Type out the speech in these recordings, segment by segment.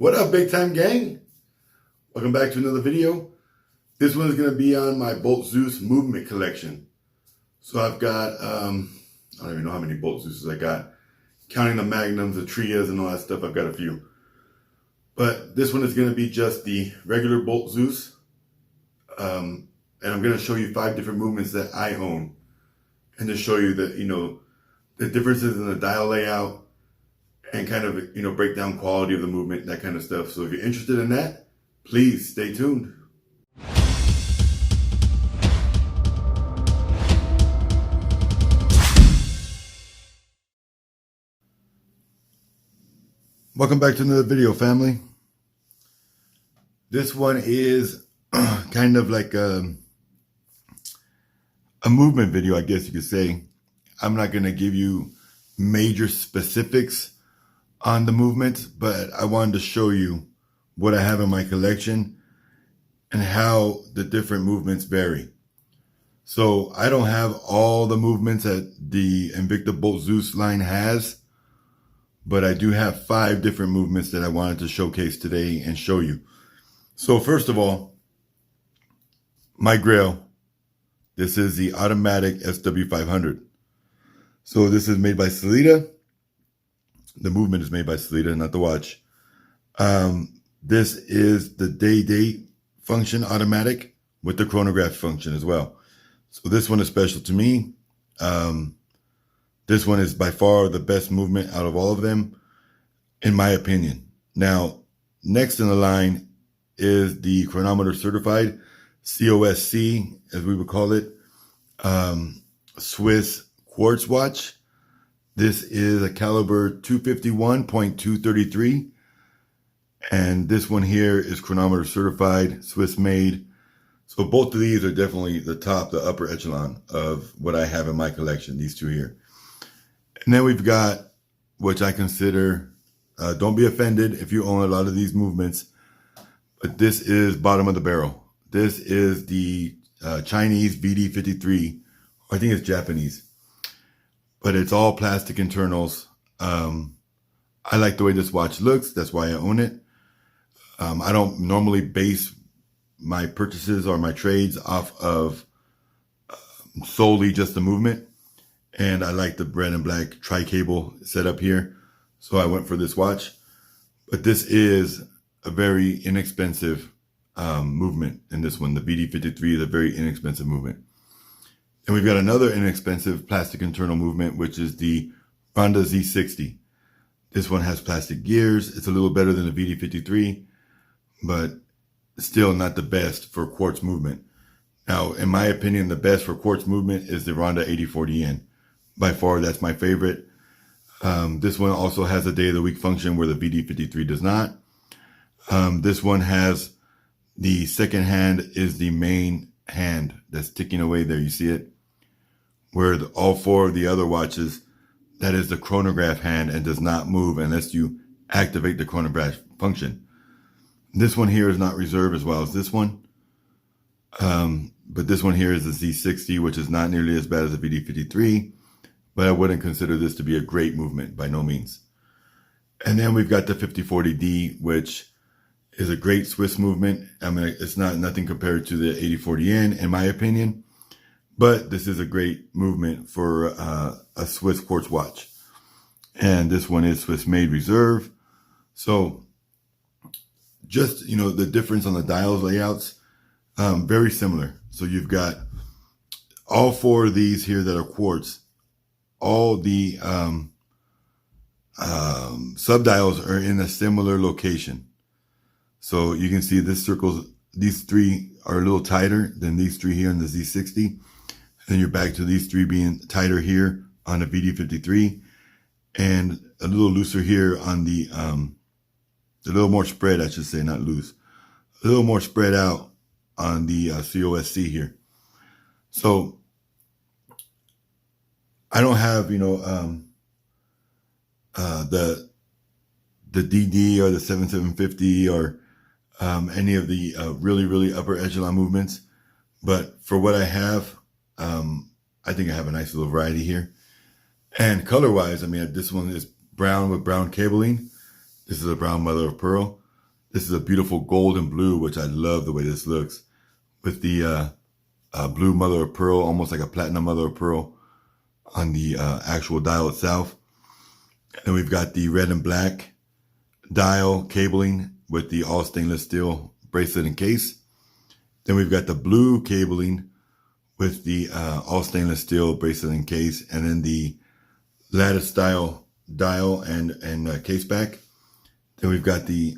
What up, big time gang? Welcome back to another video. This one is going to be on my Bolt ZEUS movement collection. So I've got, I don't even know how many Bolt ZEUSes I got. Counting the Magnums, the Trias, and all that stuff, I've got a few. But this one is going to be just the regular Bolt ZEUS. And I'm going to show you 5 different movements that I own. And to show you that, the differences in the dial layout and kind of, break down quality of the movement, that kind of stuff. So if you're interested in that, please stay tuned. Welcome back to another video, family. This one is kind of like a movement video, I guess you could say. I'm not going to give you major specifics on the movement, but I wanted to show you what I have in my collection and how the different movements vary. So I don't have all the movements that the Invicta Bolt ZEUS line has, but I do have 5 different movements that I wanted to showcase today and show you. So first of all, my grail. This is the automatic SW500. So this is made by Sellita. The movement is made by Sellita, not the watch. This is the day-date function automatic with the chronograph function as well. So this one is special to me. This one is by far the best movement out of all of them, in my opinion. Now, next in the line is the chronometer certified COSC, as we would call it, Swiss quartz watch. This is a caliber 251.233. And this one here is chronometer certified, Swiss made. So both of these are definitely the top, the upper echelon of what I have in my collection, these two here. And then we've got, which I consider, don't be offended if you own a lot of these movements, but this is bottom of the barrel. This is the Chinese VD53, I think it's Japanese, but it's all plastic internals. I like the way this watch looks. That's why I own it. I don't normally base my purchases or my trades off of solely just the movement. And I like the red and black tri-cable setup here. So I went for this watch. But this is a very inexpensive movement in this one. The VD53 is a very inexpensive movement. And we've got another inexpensive plastic internal movement, which is the Ronda Z60. This one has plastic gears. It's a little better than the VD53, but still not the best for quartz movement. Now, in my opinion, the best for quartz movement is the Ronda 8040N. By far, that's my favorite. This one also has a day of the week function where the VD53 does not. This one has the second hand is the main hand that's ticking away there. You see it? Where all 4 of the other watches, that is the chronograph hand and does not move unless you activate the chronograph function. This one here is not reserved as well as this one. But this one here is the Z60, which is not nearly as bad as the VD53. But I wouldn't consider this to be a great movement by no means. And then we've got the 5040D, which is a great Swiss movement. I mean, it's nothing compared to the 8040N, in my opinion. But this is a great movement for a Swiss quartz watch. And this one is Swiss made reserve. So just, the difference on the dials layouts, very similar. So you've got all 4 of these here that are quartz. All the subdials are in a similar location. So you can see this circles, these 3 are a little tighter than these 3 here in the Z60. Then you're back to these 3 being tighter here on the VD53 and a little looser here on the, a little more spread, I should say, not loose, a little more spread out on the COSC here. So I don't have, the DD or the 7750 or any of the really, really upper echelon movements. But for what I have, I think I have a nice little variety here. And color-wise, I mean, this one is brown with brown cabling. This is a brown mother of pearl. This is a beautiful gold and blue, which I love the way this looks, with the blue mother of pearl, almost like a platinum mother of pearl on the actual dial itself. And we've got the red and black dial cabling with the all stainless steel bracelet and case. Then we've got the blue cabling with the all stainless steel bracelet and case, and then the lattice style dial and case back. Then we've got the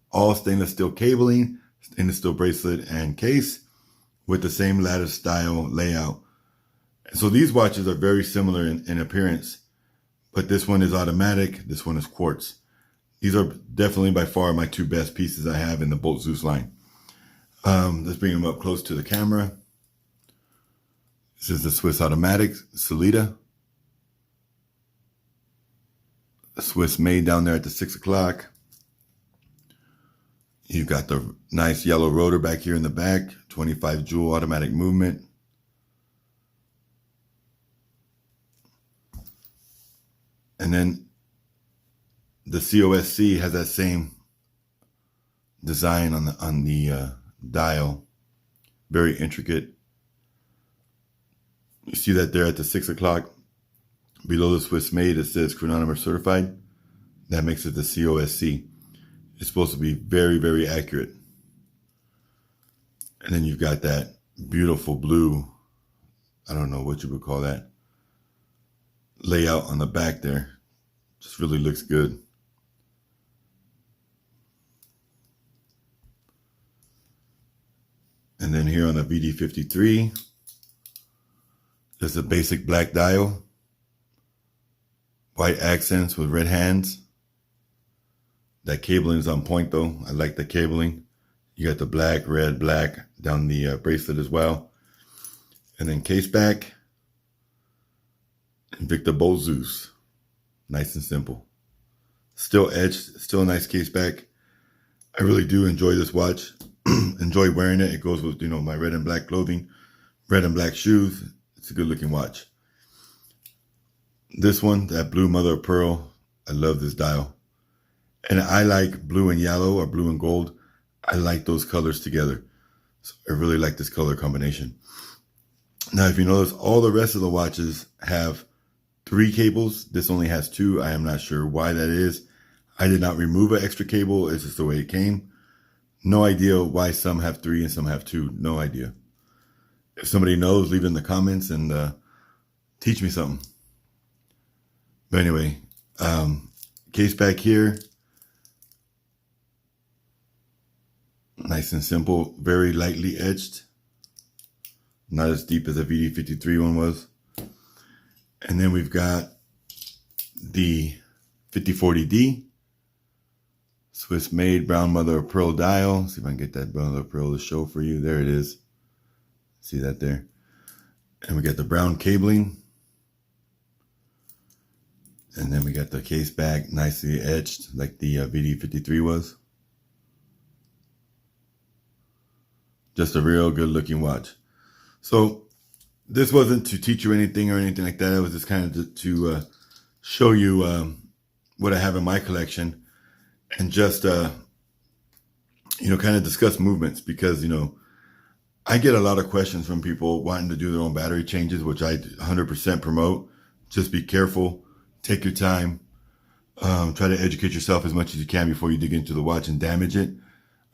all stainless steel cabling, stainless steel bracelet and case with the same lattice style layout. And so these watches are very similar in appearance, but this one is automatic, this one is quartz. These are definitely by far my two best pieces I have in the Bolt ZEUS line. Let's bring them up close to the camera. This is the Swiss Automatic Solita. Swiss made down there at the 6 o'clock. You've got the nice yellow rotor back here in the back, 25 jewel automatic movement. And then the COSC has that same design on the dial, very intricate. You see that there at the 6 o'clock. Below the Swiss made, it says chronometer certified. That makes it the COSC. It's supposed to be very, very accurate. And then you've got that beautiful blue, I don't know what you would call that, layout on the back there. Just really looks good. And then here on the VD53, there's a basic black dial, white accents with red hands. That cabling is on point though. I like the cabling. You got the black, red, black down the bracelet as well. And then case back, Invicta Bolt ZEUS. Nice and simple. Still edged, still a nice case back. I really do enjoy this watch. Enjoy wearing it. It goes with, you know, my red and black clothing, red and black shoes. It's a good looking watch. This one, that blue mother of pearl, I love this dial. And I like blue and yellow or blue and gold. I like those colors together. So I really like this color combination. Now, if you notice, all the rest of the watches have 3 cables. This only has 2. I am not sure why that is. I did not remove an extra cable. It's just the way it came. No idea why some have 3 and some have 2. No idea. If somebody knows, leave it in the comments and teach me something. But anyway, case back here. Nice and simple, very lightly edged. Not as deep as the VD53 one was. And then we've got the 5040D. Swiss made brown mother of pearl dial. See if I can get that brown mother of pearl to show for you. There it is. See that there? And we got the brown cabling. And then we got the case back nicely edged like the VD53 was. Just a real good looking watch. So this wasn't to teach you anything or anything like that. It was just kind of to show you what I have in my collection and just, you know, kind of discuss movements because, you know, I get a lot of questions from people wanting to do their own battery changes, which I 100% promote. Just be careful. Take your time. Try to educate yourself as much as you can before you dig into the watch and damage it.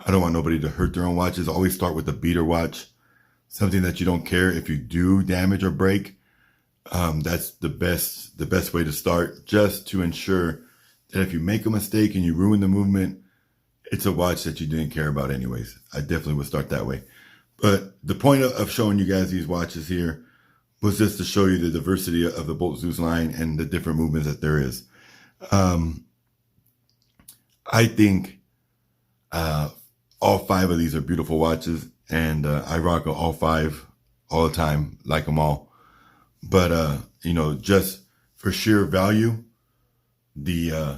I don't want nobody to hurt their own watches. Always start with a beater watch, something that you don't care if you do damage or break. That's the best way to start, just to ensure that if you make a mistake and you ruin the movement, it's a watch that you didn't care about anyways. I definitely would start that way. But the point of showing you guys these watches here was just to show you the diversity of the Bolt ZEUS line and the different movements that there is. I think all 5 of these are beautiful watches, and I rock all 5 all the time, like them all. But you know, just for sheer value, the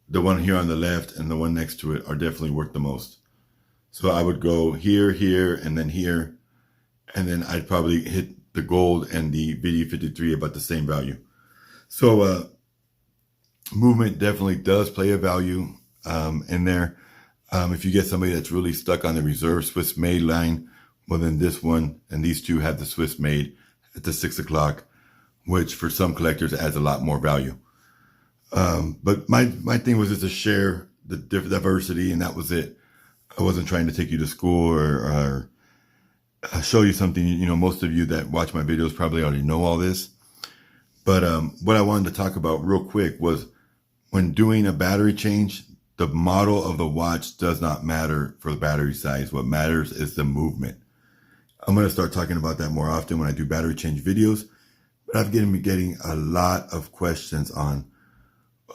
one here on the left and the one next to it are definitely worth the most. So I would go here, here, and then I'd probably hit the gold and the VD53 about the same value. So movement definitely does play a value in there. If you get somebody that's really stuck on the reserve Swiss made line, well, then this one and these two have the Swiss made at the 6 o'clock, which for some collectors adds a lot more value. But my thing was just to share the diversity, and that was it. I wasn't trying to take you to school or show you something. You know, most of you that watch my videos probably already know all this. But what I wanted to talk about real quick was when doing a battery change, the model of the watch does not matter for the battery size. What matters is the movement. I'm going to start talking about that more often when I do battery change videos. But I've been getting a lot of questions on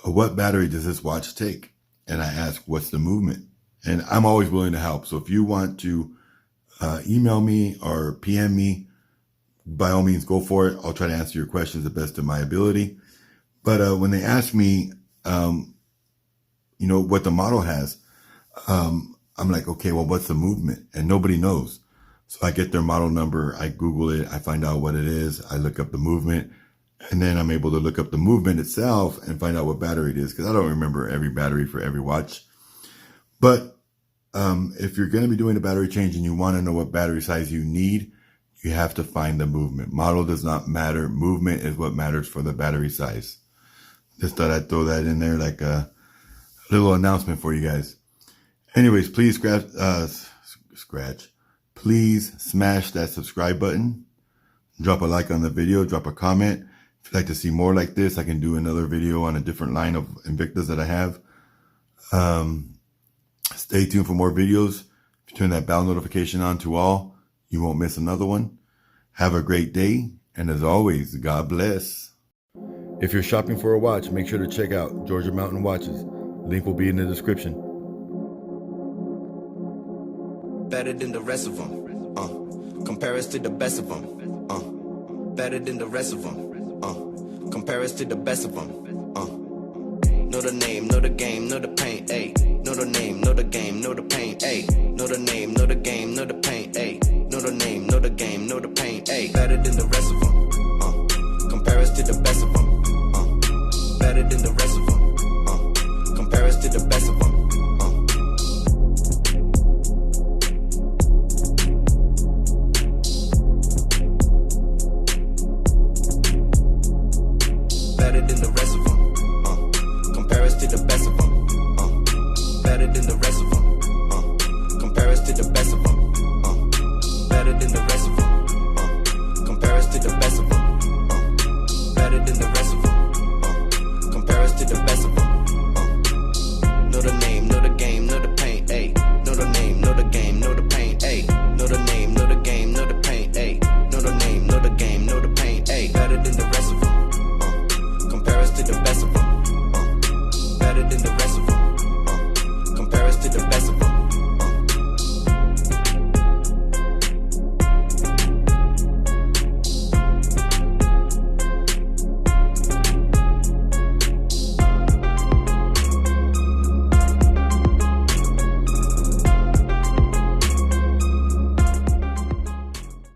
what battery does this watch take? And I ask, what's the movement? And I'm always willing to help. So if you want to email me or PM me, by all means, go for it. I'll try to answer your questions the best of my ability. But when they ask me, you know, what the model has, I'm like, okay, well, what's the movement? And nobody knows. So I get their model number, I Google it, I find out what it is, I look up the movement, and then I'm able to look up the movement itself and find out what battery it is, because I don't remember every battery for every watch. But if you're going to be doing a battery change and you want to know what battery size you need, you have to find the movement. Model does not matter. Movement is what matters for the battery size. Just thought I'd throw that in there like a little announcement for you guys. Anyways, please please smash that subscribe button. Drop a like on the video. Drop a comment. If you'd like to see more like this, I can do another video on a different line of Invictas that I have. Stay tuned for more videos. If you turn that bell notification on to all, you won't miss another one. Have a great day. And as always, God bless. If you're shopping for a watch, make sure to check out Georgia Mountain Watches. Link will be in the description. Better than the rest of them. Compare us to the best of them. Better than the rest of them. Compare us to the best of them. Know the name, know the game, know the pain, ayy. Know the name, know the game, know the pain, ayy. Know the name, know the game, know the pain, ayy. Know the name, know the game, know the pain, ayy. Better than the rest of them. Compare us to the best of them. Better than the rest of them. Compare us to the best of them. Better than the rest of them. Compare us to the best of them. Better than the rest of them. Compare us to the best of them. Better than the rest of them.